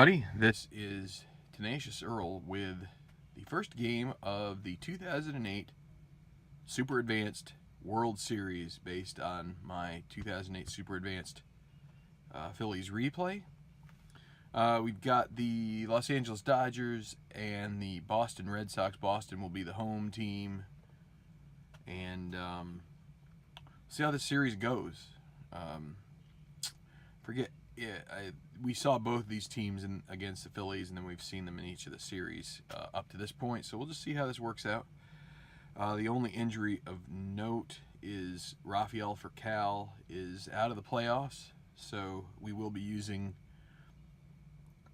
everybody. This is Tenacious Earl with the first game of the 2008 Super Advanced World Series based on my 2008 Super Advanced Phillies replay. We've got the Los Angeles Dodgers and the Boston Red Sox. Boston will be the home team. And see how this series goes. We saw both these teams against the Phillies, and then we've seen them in each of the series up to this point. So we'll just see how this works out. The only injury of note is Rafael Furcal is out of the playoffs, so we will be using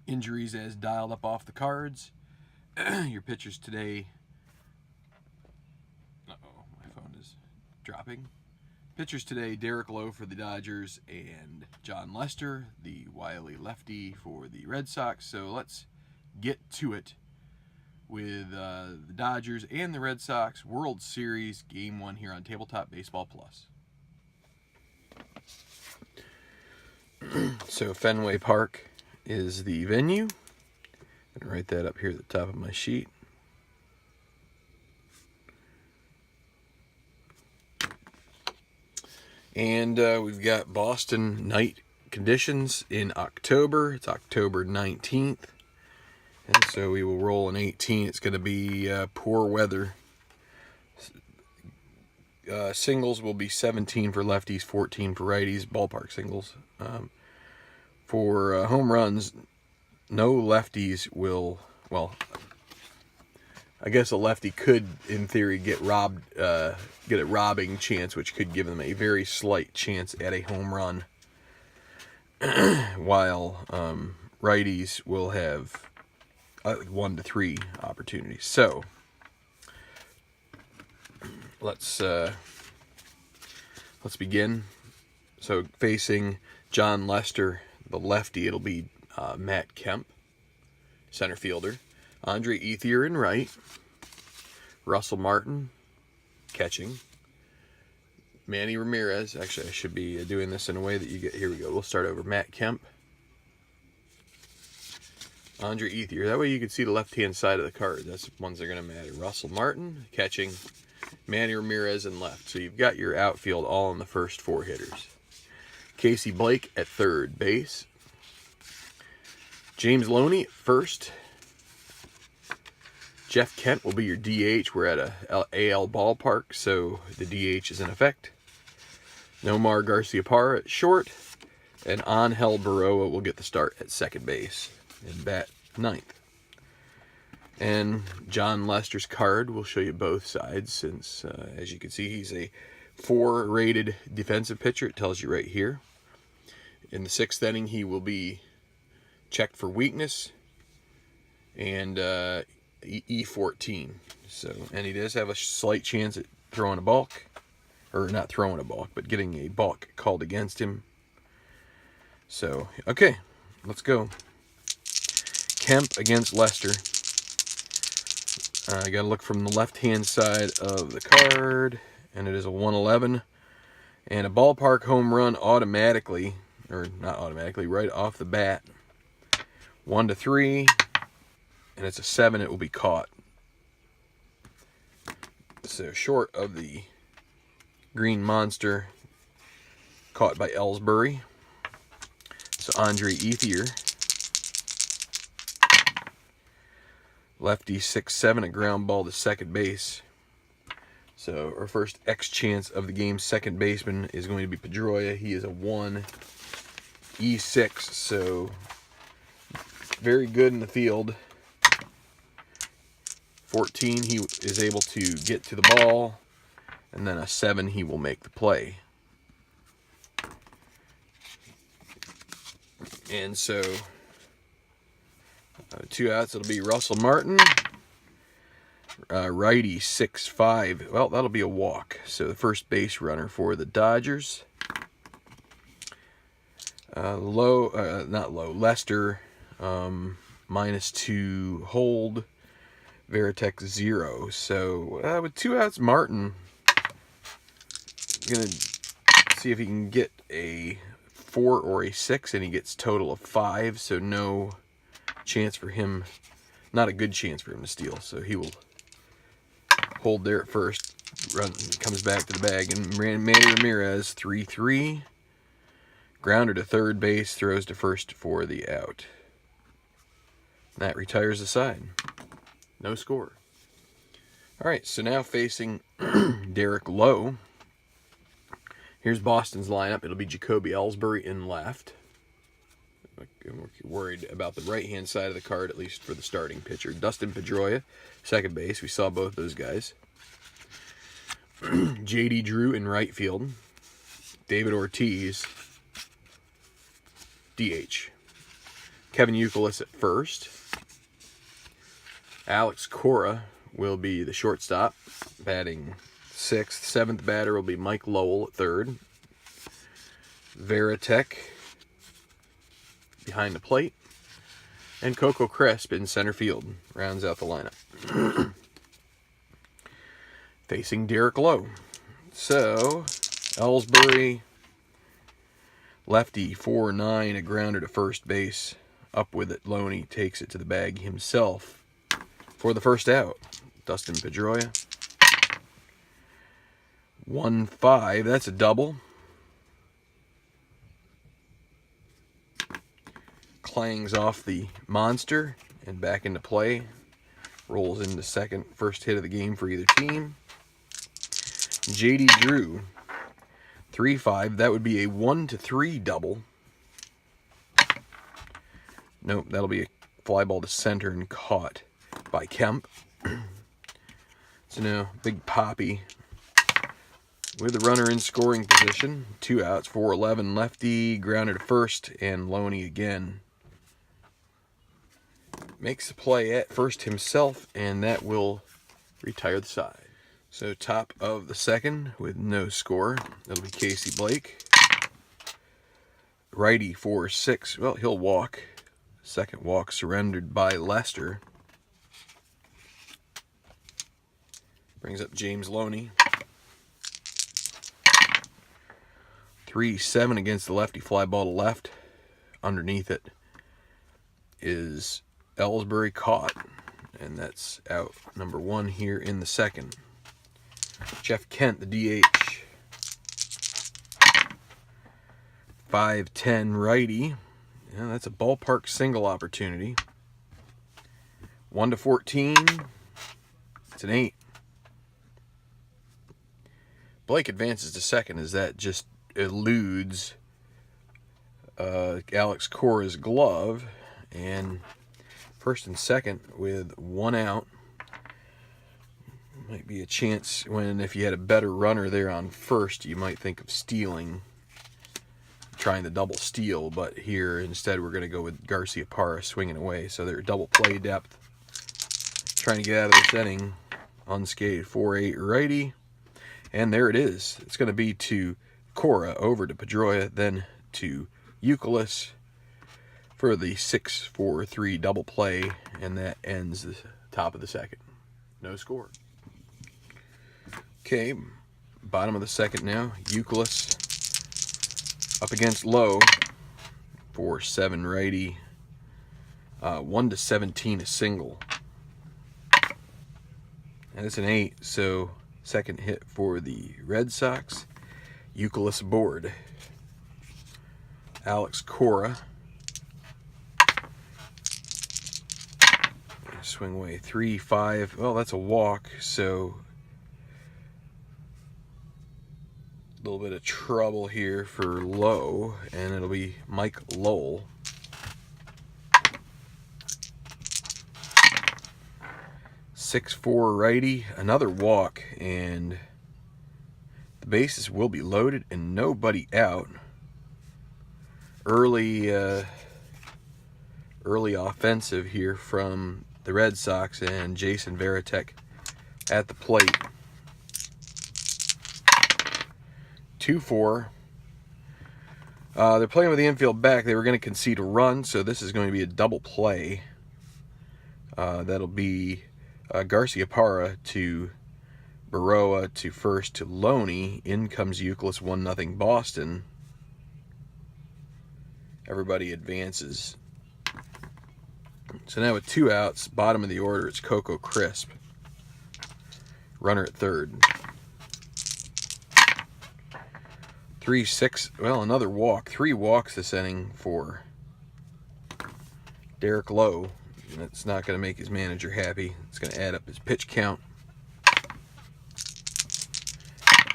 injuries as dialed up off the cards. Your pitchers today. Uh-oh, my phone is dropping. Pitchers today, Derek Lowe for the Dodgers and John Lester, the wily lefty for the Red Sox. So let's get to it with the Dodgers and the Red Sox World Series Game 1 here on Tabletop Baseball Plus. So Fenway Park is the venue. I'm going to write that up here at the top of my sheet. And we've got Boston night conditions in October. It's October 19th. And so we will roll an 18. It's going to be poor weather. Singles will be 17 for lefties, 14 for righties, ballpark singles. For home runs, no lefties will, well, I guess a lefty could, in theory, get a robbing chance, which could give them a very slight chance at a home run, while righties will have 1 to 3 opportunities. So let's begin. So facing John Lester, the lefty, it'll be Matt Kemp, center fielder. Andre Ethier in right. Russell Martin, catching. Manny Ramirez. Actually, I should be doing this in a way that you get. Here we go. We'll start over. Matt Kemp. Andre Ethier. That way you can see the left-hand side of the card. That's the ones that are going to matter. Russell Martin, catching. Manny Ramirez in left. So you've got your outfield all in the first 4 hitters. Casey Blake at third base. James Loney at first. Jeff Kent will be your DH. We're at a AL ballpark, so the DH is in effect. Nomar Garciaparra at short. And Angel Baroa will get the start at second base and bat 9th. And John Lester's card will show you both sides, since, as you can see, he's a 4-rated defensive pitcher. It tells you right here. In the 6th inning, he will be checked for weakness and E14. So, and he does have a slight chance at throwing a balk, or not throwing a balk, but getting a balk called against him. So, okay, let's go. Kemp against Lester. I got to look from the left-hand side of the card, and it is a 111. And a ballpark home run automatically, or not automatically, right off the bat. 1 to 3, and it's a 7. It will be caught. So short of the Green Monster, caught by Ellsbury. So Andre Ethier. Lefty 6-7, a ground ball to second base. So our first X chance of the game's second baseman is going to be Pedroia. He is a 1 E6, so very good in the field. 14, he is able to get to the ball, and then a 7, he will make the play. And so 2 outs, it'll be Russell Martin. Righty 6-5. Well, that'll be a walk. So the first base runner for the Dodgers. Lester -2 hold. Veritek 0. So with 2 outs, Martin gonna see if he can get a 4 or a 6, and he gets total of 5. So no chance for him, not a good chance for him to steal. So he will hold there at first, comes back to the bag, and Manny Ramirez, 3-3. Grounder to third base, throws to first for the out. That retires the side. No score. All right, so now facing Derek Lowe. Here's Boston's lineup. It'll be Jacoby Ellsbury in left. I'm worried about the right-hand side of the card, at least for the starting pitcher. Dustin Pedroia, second base. We saw both those guys. J.D. Drew in right field. David Ortiz, DH. Kevin Youkilis at first. Alex Cora will be the shortstop, batting sixth. Seventh batter will be Mike Lowell at third. Veritek behind the plate. And Coco Crisp in center field rounds out the lineup. Facing Derek Lowe. So, Ellsbury, lefty, 4-9, a grounder to first base. Up with it, Loney takes it to the bag himself for the first out. Dustin Pedroia. 1-5, that's a double. Clangs off the monster and back into play. Rolls into second, first hit of the game for either team. J.D. Drew, 3-5, that would be a 1-3 double. Nope, that'll be a fly ball to center and caught by Kemp. So now, Big Poppy with the runner in scoring position. 2 outs, 4-11 lefty, grounder to first, and Loney again makes the play at first himself, and that will retire the side. So top of the second with no score. That'll be Casey Blake. Righty 4-6. Well, he'll walk. Second walk surrendered by Lester. Brings up James Loney. 3-7 against the lefty, fly ball to left. Underneath it is Ellsbury, caught. And that's out number 1 here in the second. Jeff Kent, the DH. 5-10 righty. Yeah, that's a ballpark single opportunity. 1-14. It's an 8. Blake advances to second as that just eludes Alex Cora's glove. And first and second with 1 out. Might be a chance when, if you had a better runner there on first, you might think of stealing, trying the double steal, but here instead we're going to go with Garcia Parra swinging away. So they're double play depth, trying to get out of this inning unscathed. 4-8 righty, and there it is. It's going to be to Cora, over to Pedroia, then to Youkilis for the 6-4-3 double play, and that ends the top of the second. No score. Okay, bottom of the second now. Youkilis up against Lowe for 7 righty. 1-17 a single. And it's an 8, so second hit for the Red Sox. Youkilis aboard. Alex Cora. Swing away. 3-5. Well, that's a walk, so a little bit of trouble here for Lowe, and it'll be Mike Lowell. .64 righty, another walk, and the bases will be loaded and nobody out. Early offensive here from the Red Sox, and Jason Veritek at the plate. 2-4. They're playing with the infield back. They were going to concede a run, so this is going to be a double play. That'll be Garcia Parra to Baroa to first to Loney. In comes Youkilis, 1-0 Boston. Everybody advances. So now with 2 outs, bottom of the order, it's Coco Crisp. Runner at third. 3-6, well, another walk. 3 walks this inning for Derek Lowe. And that's not going to make his manager happy. It's going to add up his pitch count.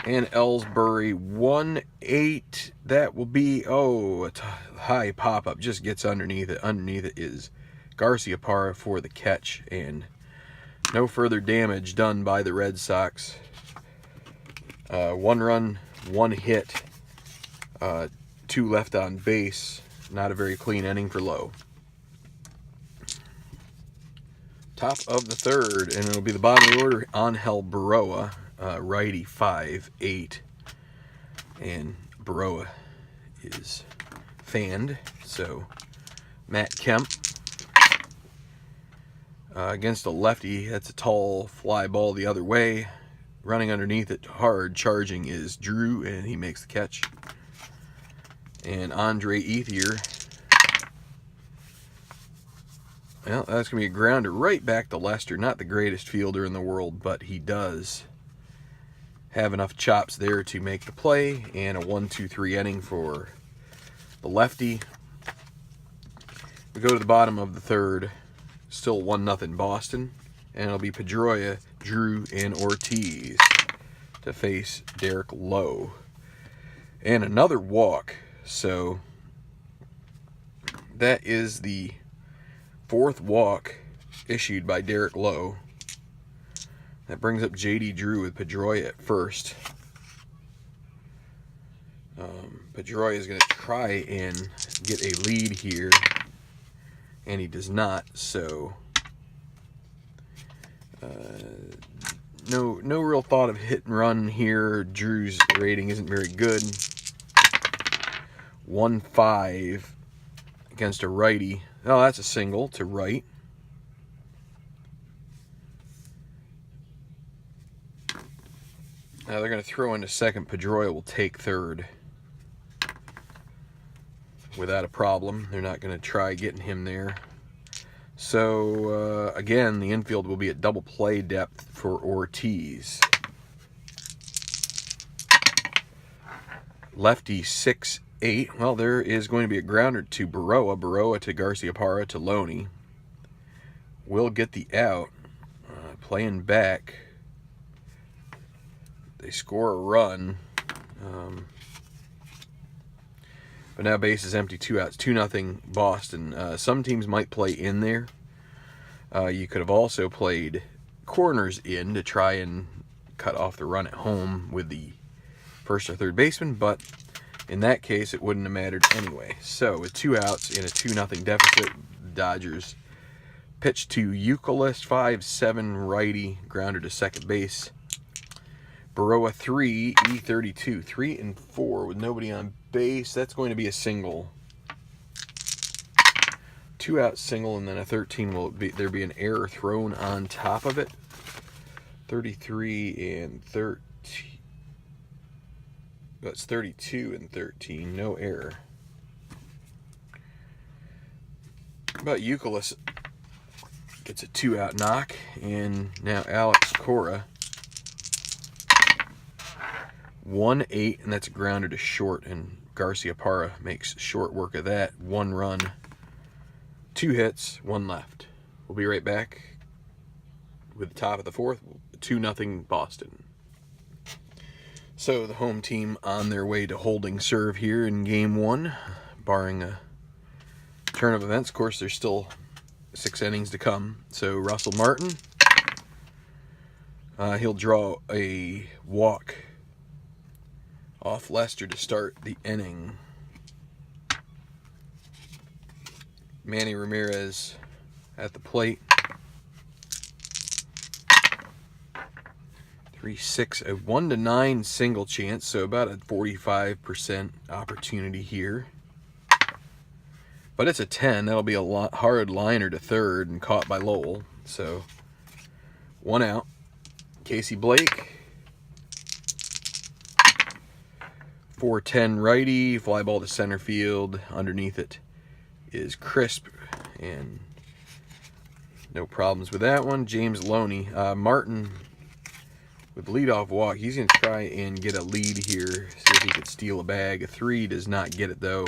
And Ellsbury 1-8. That will be, a high pop-up. Just gets underneath it. Underneath it is Garciaparra for the catch. And no further damage done by the Red Sox. 1 run, 1 hit, 2 left on base. Not a very clean inning for Lowe. Top of the third, and it'll be the bottom of the order. Angel Baroa, righty, 5-8. And Baroa is fanned. So Matt Kemp against a lefty. That's a tall fly ball the other way. Running underneath it hard, charging is Drew, and he makes the catch. And Andre Ethier, well, that's going to be a grounder right back to Lester. Not the greatest fielder in the world, but he does have enough chops there to make the play. And a 1-2-3 inning for the lefty. We go to the bottom of the third. Still 1-0 Boston. And it'll be Pedroia, Drew, and Ortiz to face Derek Lowe. And another walk. So that is the 4th walk issued by Derek Lowe. That brings up J.D. Drew with Pedroia at first. Pedroia is going to try and get a lead here, and he does not. So no real thought of hit and run here. Drew's rating isn't very good. 1-5 against a righty. Oh, that's a single to right. Now they're going to throw into second. Pedroia will take third without a problem. They're not going to try getting him there. So, again, the infield will be at double play depth for Ortiz. Lefty 6-8. Well, there is going to be a grounder to Baroa. Baroa to Garciaparra to Loney. Will get the out. Playing back. They score a run. But now base is empty, 2 outs, 2-0 Boston. Some teams might play in there. You could have also played corners in to try and cut off the run at home with the first or third baseman, but in that case, it wouldn't have mattered anyway. So with 2 outs in a 2-0 deficit, the Dodgers pitch to Euclid, 5-7 righty, grounder to second base. Baroa 3, E32, 3 and 4 with nobody on base. That's going to be a single. 2 out single, and then a 13 will be there be an error thrown on top of it. 33 and 13. That's 32 and 13, no error. But Euclid gets a 2-out knock, and now Alex Cora 1-8, and that's a grounder to short, and Garciaparra makes short work of that. 1 run, 2 hits, 1 left. We'll be right back with the top of the 4th, 2-0 Boston. So the home team on their way to holding serve here in Game 1, barring a turn of events. Of course, there's still 6 innings to come. So Russell Martin, he'll draw a walk off Lester to start the inning. Manny Ramirez at the plate. 3-6, a 1-9 single chance, so about a 45% opportunity here. But it's a 10. That'll be a hard liner to third and caught by Lowell. So 1 out. Casey Blake. 4-10 righty, fly ball to center field. Underneath it is Crisp, and No problems with that one. James Loney. Martin with the leadoff walk. He's going to try and get a lead here. See if he could steal a bag. A 3 does not get it, though.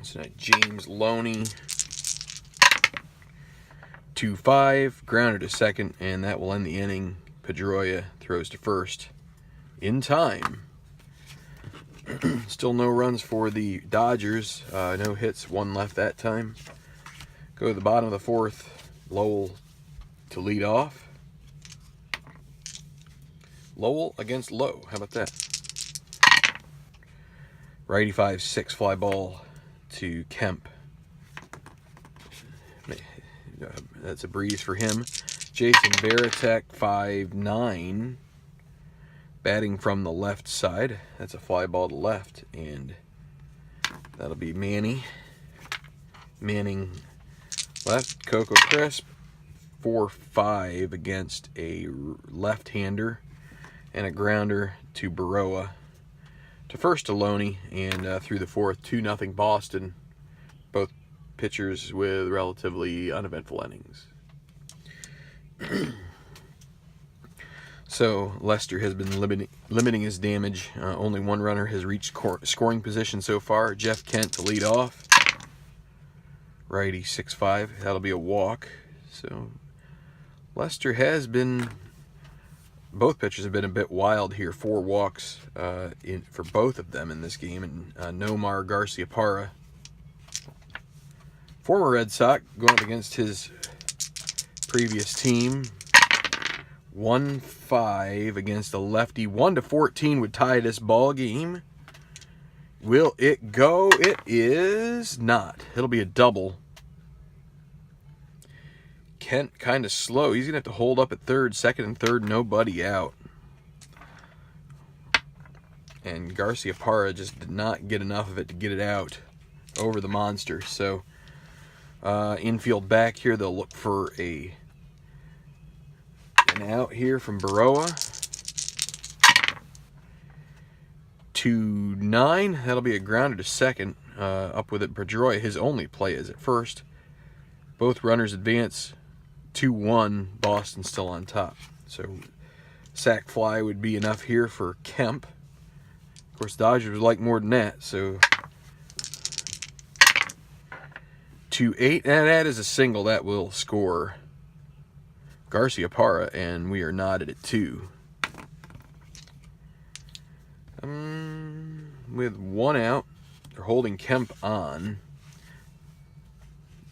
So now James Loney. 2-5. Grounded to second, and that will end the inning. Pedroia throws to first in time. Still no runs for the Dodgers. No hits, 1 left that time. Go to the bottom of the 4th. Lowell to lead off. Lowell against Lowe. How about that? Righty 5-6 fly ball to Kemp. That's a breeze for him. Jason Varitek 5-9. Batting from the left side. That's a fly ball to left, and that'll be Manning left. Coco Crisp 4-5 against a left-hander, and a grounder to Baroa. To first to Loney, and through the 4th, 2-0 Boston. Both pitchers with relatively uneventful innings. So Lester has been limiting his damage. Only 1 runner has reached scoring position so far. Jeff Kent to lead off. Righty 6-5. That'll be a walk. So Lester has been, both pitchers have been a bit wild here. 4 walks for both of them in this game. And Nomar Garciaparra, former Red Sox, going up against his previous team. 1-5 against a lefty. 1-14 would tie this ball game. Will it go? It is not. It'll be a double. Kent kind of slow. He's going to have to hold up at third, second and third, nobody out. And Garciaparra just did not get enough of it to get it out over the monster. So infield back here, they'll look for an out here from Baroa. 2-9. That'll be a grounder to second. Up with it, Pedroia. His only play is at first. Both runners advance. 2-1. Boston still on top. So sac fly would be enough here for Kemp. Of course, Dodgers would like more than that. So 2-8. And that is a single that will score Garciaparra, and we are knotted at 2. With 1 out, they're holding Kemp on,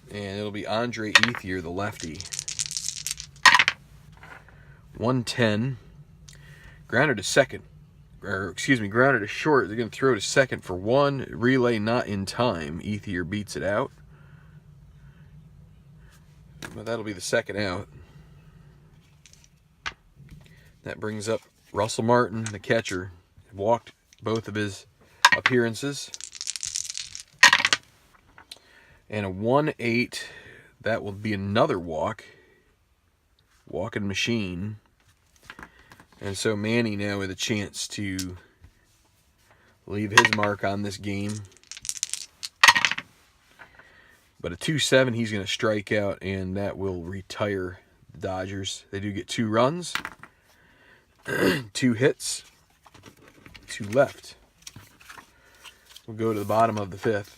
and it'll be Andre Ethier, the lefty. 1-10, grounder to second, or excuse me, grounder to short. They're going to throw to second for 1. Relay not in time. Ethier beats it out, but that'll be the second out. That brings up Russell Martin, the catcher. Walked both of his appearances. And a 1-8. That will be another walk. Walking machine. And so Manny now with a chance to leave his mark on this game. But a 2-7, he's going to strike out, and that will retire the Dodgers. They do get 2 runs. 2 hits, 2 left. We'll go to the bottom of the 5th,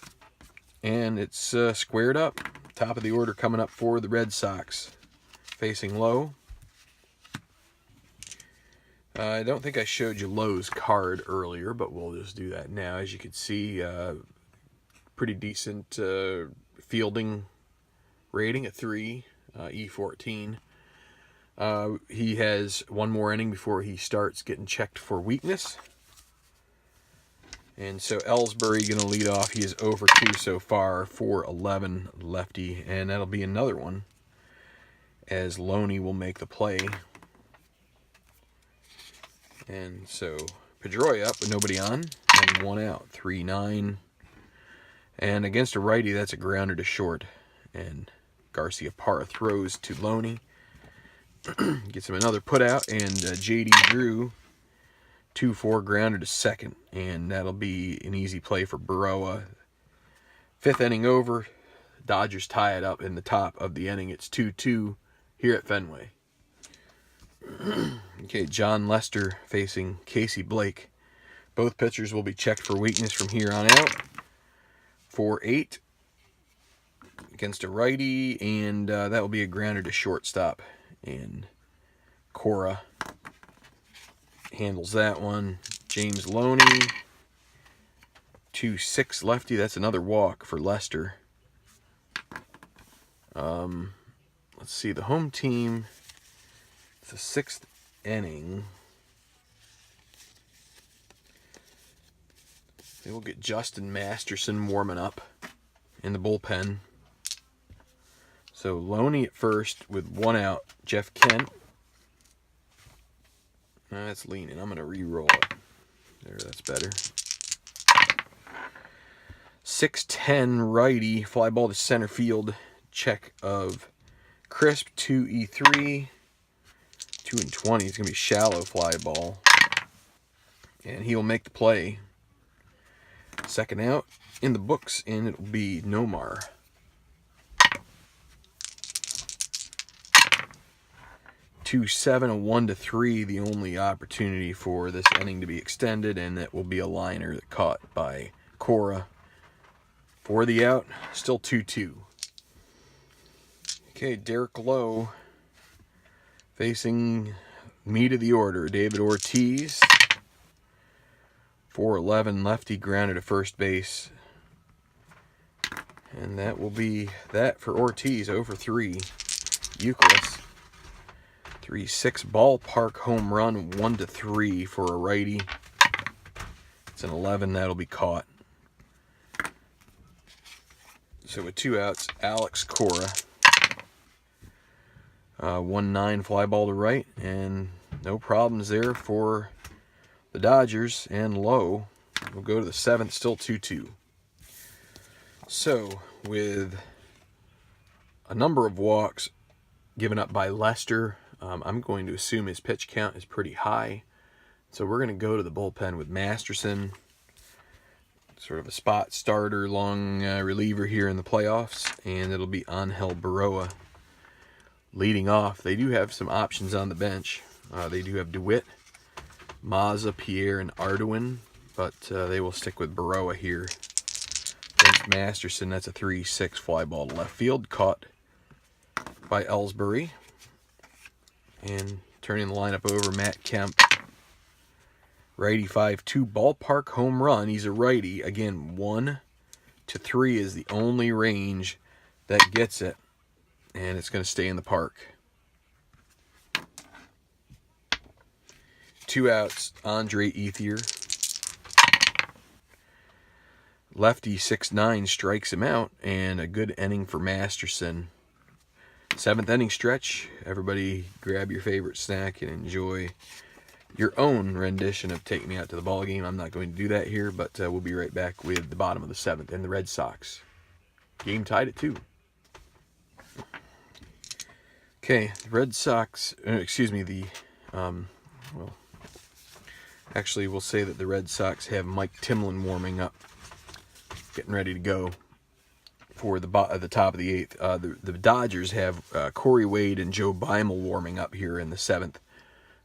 and it's squared up. Top of the order coming up for the Red Sox, facing Lowe. I don't think I showed you Lowe's card earlier, but we'll just do that now. As you can see, pretty decent fielding rating, a 3, E14. He has 1 more inning before he starts getting checked for weakness. And so Ellsbury going to lead off. He is 0 for 2 so far, 4-11 lefty. And that'll be another one, as Loney will make the play. And so Pedroia up with nobody on, and 1 out, 3-9. And against a righty, that's a grounder to short. And Garciaparra throws to Loney. Gets him another put out, and J.D. Drew 2-4 grounder to second, and that'll be an easy play for Baroa. 5th inning over. Dodgers tie it up in the top of the inning. It's 2-2 here at Fenway. Okay, John Lester facing Casey Blake. Both pitchers will be checked for weakness from here on out. 4-8 against a righty, and that will be a grounder to shortstop. And Cora handles that one. James Loney, 2-6 lefty. That's another walk for Lester. Let's see, the home team, it's the 6th inning. They will get Justin Masterson warming up in the bullpen. So Loney at first with 1 out. Jeff Kent. No, that's leaning. I'm going to re-roll it. There, that's better. 6-10 righty. Fly ball to center field. Check of Crisp, 2-3. 2-20. It's going to be shallow fly ball. And he'll make the play. 2nd out in the books, and it'll be Nomar. 2-7, a 1-3, the only opportunity for this inning to be extended, and it will be a liner that caught by Cora. For the out, still 2-2. Okay, Derek Lowe facing meat of the order, David Ortiz. 4-11 lefty, grounded to first base. And that will be that for Ortiz. 0-for-3. Euclid. 3-6 ballpark home run. 1-3 for a righty. It's an 11. That'll be caught. So with 2 outs, Alex Cora. 1-9 fly ball to right. And no problems there for the Dodgers, and Lowe will go to the 7th, still 2-2. So, with a number of walks given up by Lester, I'm going to assume his pitch count is pretty high. So we're going to go to the bullpen with Masterson, sort of a spot starter, long reliever here in the playoffs, and it'll be Angel Baroa leading off. They do have some options on the bench. They do have DeWitt, Mazza, Pierre, and Arduin, but they will stick with Baroa here against Masterson. That's a 3-6 fly ball to left field, caught by Ellsbury. And turning the lineup over, Matt Kemp, righty, 5-2 ballpark home run. He's a righty. Again, 1-3 is the only range that gets it, and it's going to stay in the park. 2 outs, Andre Ethier. Lefty 6-9 strikes him out, and a good inning for Masterson. 7th inning stretch. Everybody grab your favorite snack and enjoy your own rendition of Take Me Out to the Ball Game. I'm not going to do that here, but we'll be right back with the bottom of the 7th and the Red Sox. Game tied at 2. Okay, the Red Sox, actually, we'll say that the Red Sox have Mike Timlin warming up, getting ready to go for the top of the 8th. The Dodgers have Corey Wade and Joe Beimel warming up here in the 7th.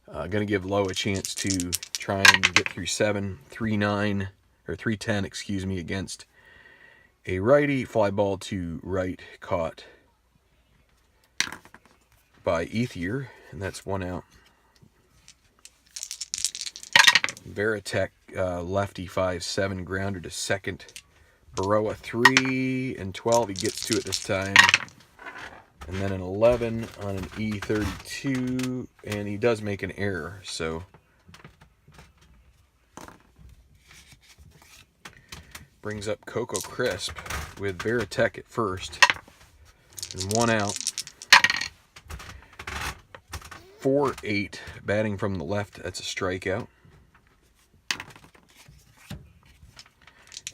Going to give Lowe a chance to try and get through 3-10, against a righty. Fly ball to right, caught by Ethier, and that's 1 out. Veritek, lefty, 5-7, grounder to second. Baroa, 3-12. He gets to it this time. And then an 11 on an E32, and he does make an error, so brings up Coco Crisp with Veritek at first. And 1 out. 4-8, batting from the left. That's a strikeout.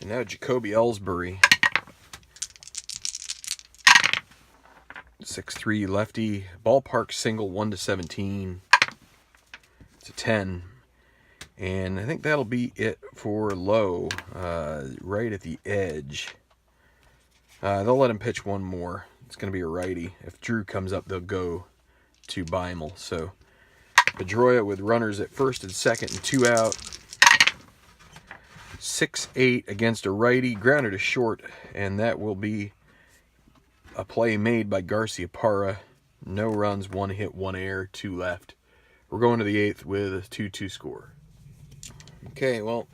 And now Jacoby Ellsbury, 6-3 lefty, ballpark single, 1-17. It's a 10. And I think that'll be it for Lowe, right at the edge. They'll let him pitch one more. It's going to be a righty. If Drew comes up, they'll go to Beimel. So Pedroia with runners at first and second and 2 out. 6-8 against a righty, grounded to short, and that will be a play made by Garcia Parra. No runs, 1 hit, 1 error, 2 left. We're going to the 8th with a 2-2 score. Okay, well,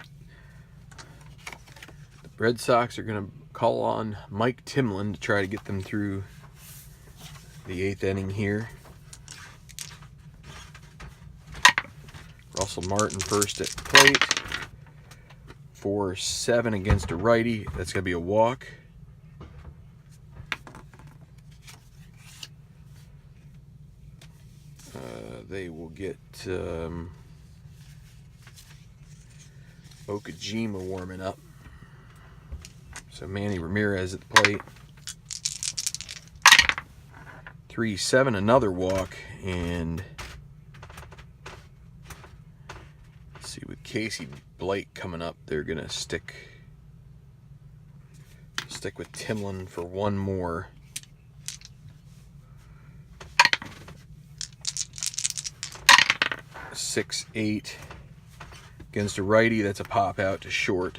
the Red Sox are going to call on Mike Timlin to try to get them through the 8th inning here. Russell Martin first at the plate. 4-7 against a righty. That's going to be a walk. They will get Okajima warming up. So Manny Ramirez at the plate. 3-7, another walk, and let's see, with Casey Blake coming up, they're gonna stick with Timlin for one more. 6-8 against a righty. That's a pop out to short.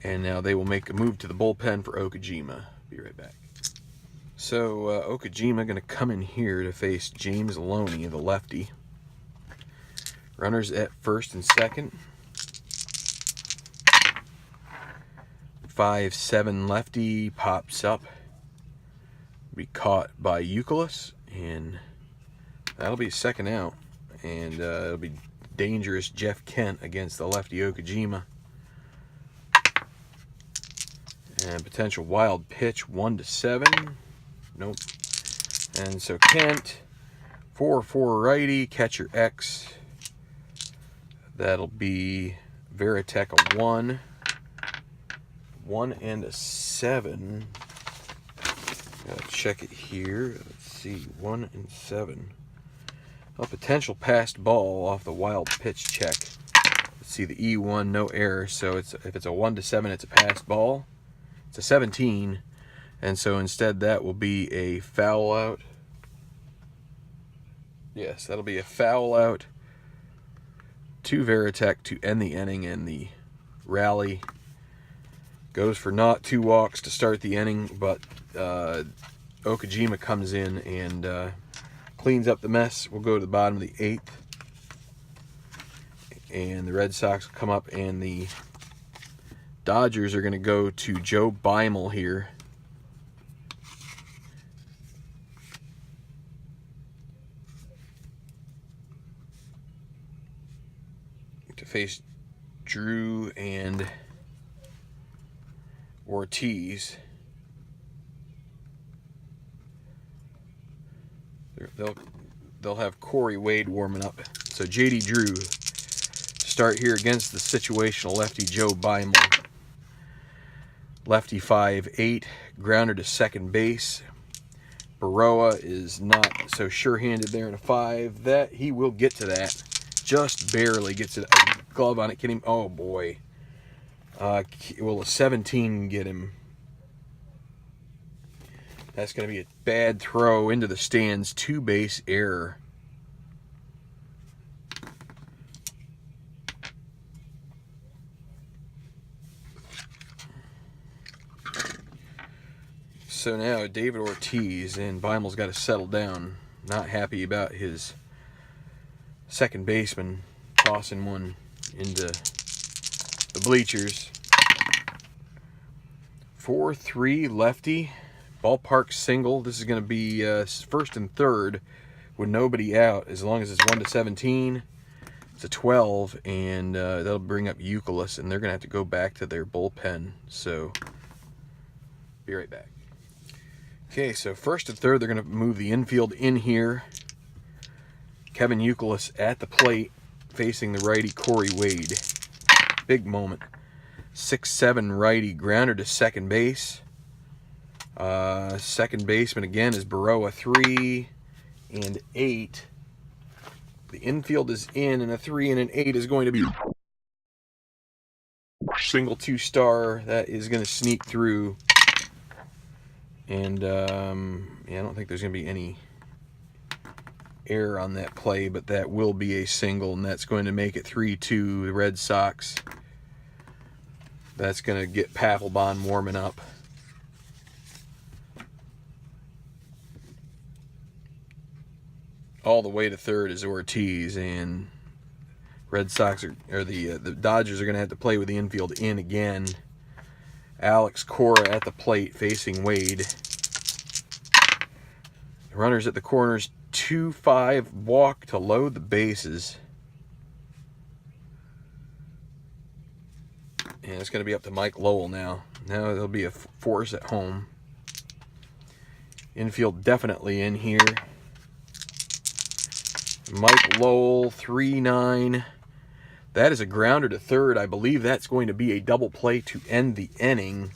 And now they will make a move to the bullpen for Okajima. Be right back. So Okajima going to come in here to face James Loney, the lefty. Runners at first and second. 5-7 lefty pops up. Be caught by Euclid, and that'll be second out. And it'll be dangerous Jeff Kent against the lefty Okajima. And potential wild pitch, 1-7. Nope. And so Kent, 4-4 righty, catcher X. That'll be Veritek a 1. 1 and a 7. Gotta check it here. Let's see, 1 and 7. A potential passed ball off the wild pitch check. Let's see, the E1, no error. So if it's a 1-7, it's a passed ball. It's a 17. And so instead that will be a foul out. Yes, that'll be a foul out to Veritek to end the inning, and the rally goes for not 2 walks to start the inning, but Okajima comes in and cleans up the mess. We'll go to the bottom of the 8th, and the Red Sox will come up, and the Dodgers are going to go to Joe Beimel here. To face Drew and Ortiz. They'll have Corey Wade warming up. So JD Drew start here against the situational lefty Joe Beimel. Lefty 5-8, grounder to second base. Baroa is not so sure-handed there in a 5. That he will get to that. Just barely gets it. A glove on it. Can him? Oh boy. Will a 17 get him? That's going to be a bad throw into the stands. 2-base error. So now David Ortiz, and Beimel's got to settle down. Not happy about his second baseman tossing one into the bleachers. 4-3 lefty. Ballpark single. This is going to be first and third with nobody out, as long as it's 1-17. It's a 12, and that'll bring up Euclid, and they're going to have to go back to their bullpen. So, be right back. Okay, so first and third, they're going to move the infield in here. Kevin Euclid at the plate, facing the righty Corey Wade. Big moment. 6-7 righty, grounder to second base. Second baseman again is Baroa, 3 and 8. The infield is in, and a 3 and an 8 is going to be single 2-star that is going to sneak through. And yeah, I don't think there's going to be any error on that play, but that will be a single, and that's going to make it 3-2 the Red Sox. That's going to get Papelbon warming up. All the way to third is Ortiz, and Red Sox or the Dodgers are going to have to play with the infield in again. Alex Cora at the plate facing Wade. The runners at the corners, 2-5 walk to load the bases. And it's going to be up to Mike Lowell now. Now there'll be a force at home. Infield definitely in here. Mike Lowell, 3-9. That is a grounder to third. I believe that's going to be a double play to end the inning.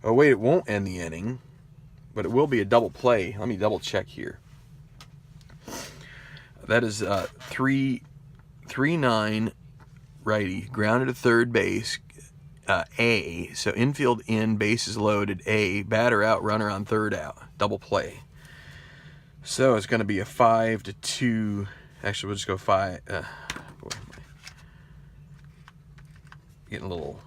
Oh, wait, it won't end the inning, but it will be a double play. Let me double check here. That is 3-9 righty, grounded to third base, A. So infield in, bases loaded, A. Batter out, runner on third out. Double play. So it's going to be a 5-2. Actually, we'll just go 5. Boy, getting a little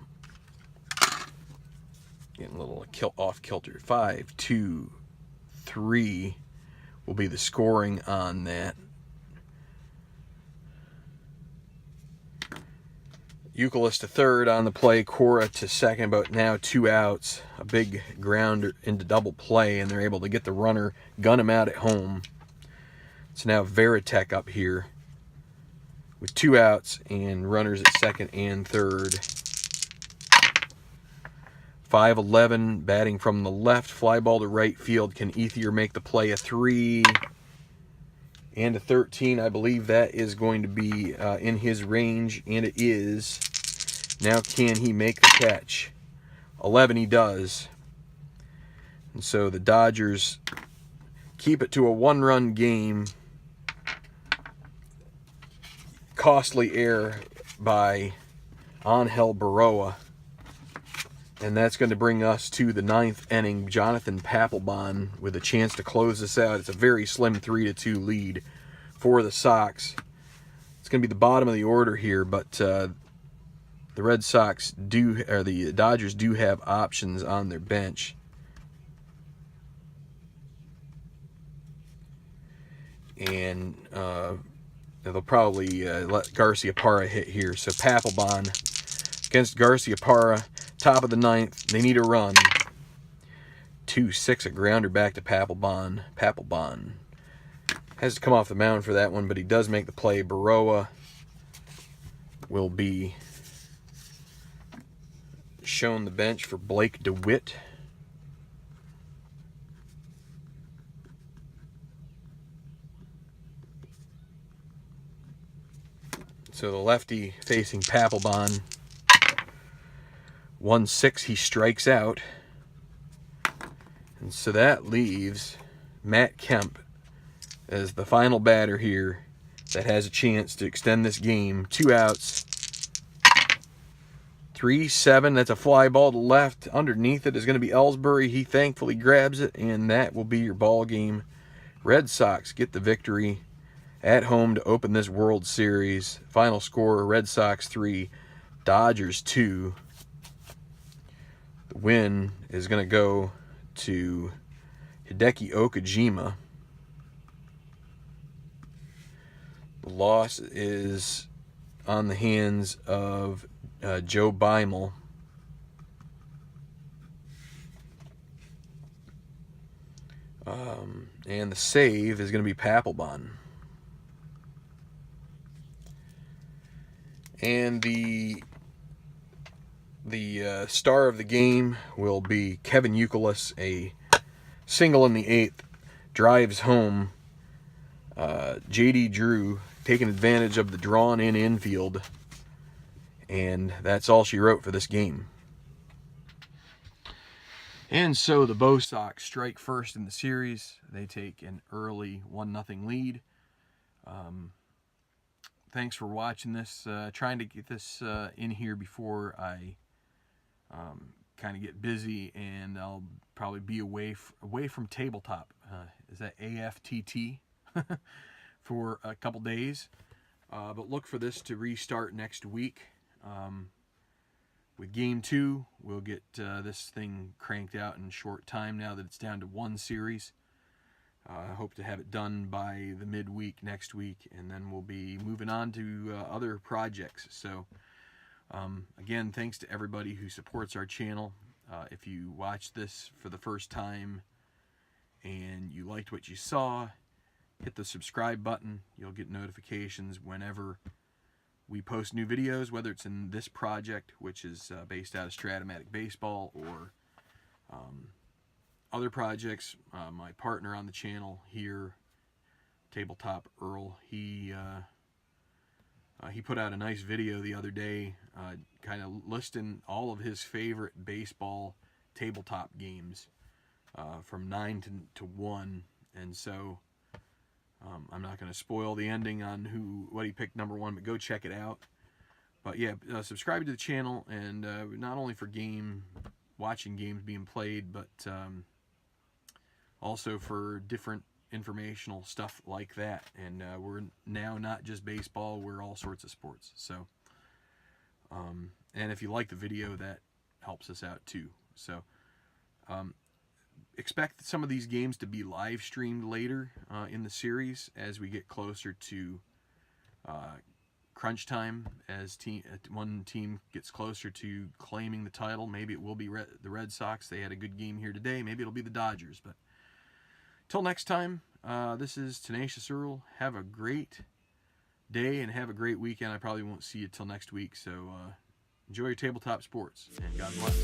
off kilter. 5-2-3 will be the scoring on that. Youkilis to third on the play, Cora to second, but now 2 outs. A big grounder into double play, and they're able to get the runner, gun him out at home. It's now Veritek up here with 2 outs and runners at second and third. 5-11, batting from the left, fly ball to right field. Can Ethier make the play? A 3 and a 13. I believe that is going to be in his range, and it is. Now can he make the catch? 11 he does. And so the Dodgers keep it to a 1-run game. Costly error by Angel Baroa. And that's going to bring us to the 9th inning. Jonathan Papelbon with a chance to close this out. It's a very slim 3-2 lead for the Sox. It's going to be the bottom of the order here, but the Dodgers do have options on their bench. And they'll probably let Garcia-Parra hit here. So Papelbon against Garcia-Parra. Top of the 9th, they need a run. 2-6, a grounder back to Papelbon. Papelbon has to come off the mound for that one, but he does make the play. Baroa will be shown the bench for Blake DeWitt. So the lefty facing Papelbon. 1-6, he strikes out. And so that leaves Matt Kemp as the final batter here that has a chance to extend this game. 2 outs. 3-7, that's a fly ball to left. Underneath it is going to be Ellsbury. He thankfully grabs it, and that will be your ball game. Red Sox get the victory at home to open this World Series. Final score, Red Sox 3, Dodgers 2. The win is going to go to Hideki Okajima. The loss is on the hands of Joe Beimel. And the save is going to be Papelbon. And the star of the game will be Kevin Youkilis, a single in the 8th, drives home J.D. Drew, taking advantage of the drawn-in infield, and that's all she wrote for this game. And so the Bo Sox strike first in the series. They take an early 1-0 lead. thanks for watching this. Trying to get this in here before I kind of get busy, and I'll probably be away from tabletop. Is that AFTT? For a couple days. But look for this to restart next week. With Game 2, we'll get this thing cranked out in short time now that it's down to 1 series. I hope to have it done by the midweek next week, and then we'll be moving on to other projects. So again, thanks to everybody who supports our channel. If you watched this for the first time and you liked what you saw, hit the subscribe button. You'll get notifications whenever we post new videos, whether it's in this project, which is based out of Stratomatic Baseball, or other projects. My partner on the channel here, Tabletop Earl, he put out a nice video the other day, kind of listing all of his favorite baseball tabletop games from 9 to 1, and so I'm not going to spoil the ending on what he picked number 1, but go check it out. But yeah, subscribe to the channel, and not only for watching games being played, but also for different informational stuff like that. And we're now not just baseball, we're all sorts of sports. So and if you like the video, that helps us out too. So expect some of these games to be live streamed later in the series as we get closer to crunch time, as one team gets closer to claiming the title. Maybe it will be the Red Sox. They had a good game here today. Maybe it'll be the Dodgers. But till next time, this is Tenacious Earl. Have a great day and have a great weekend. I probably won't see you till next week, so enjoy your tabletop sports, and God bless.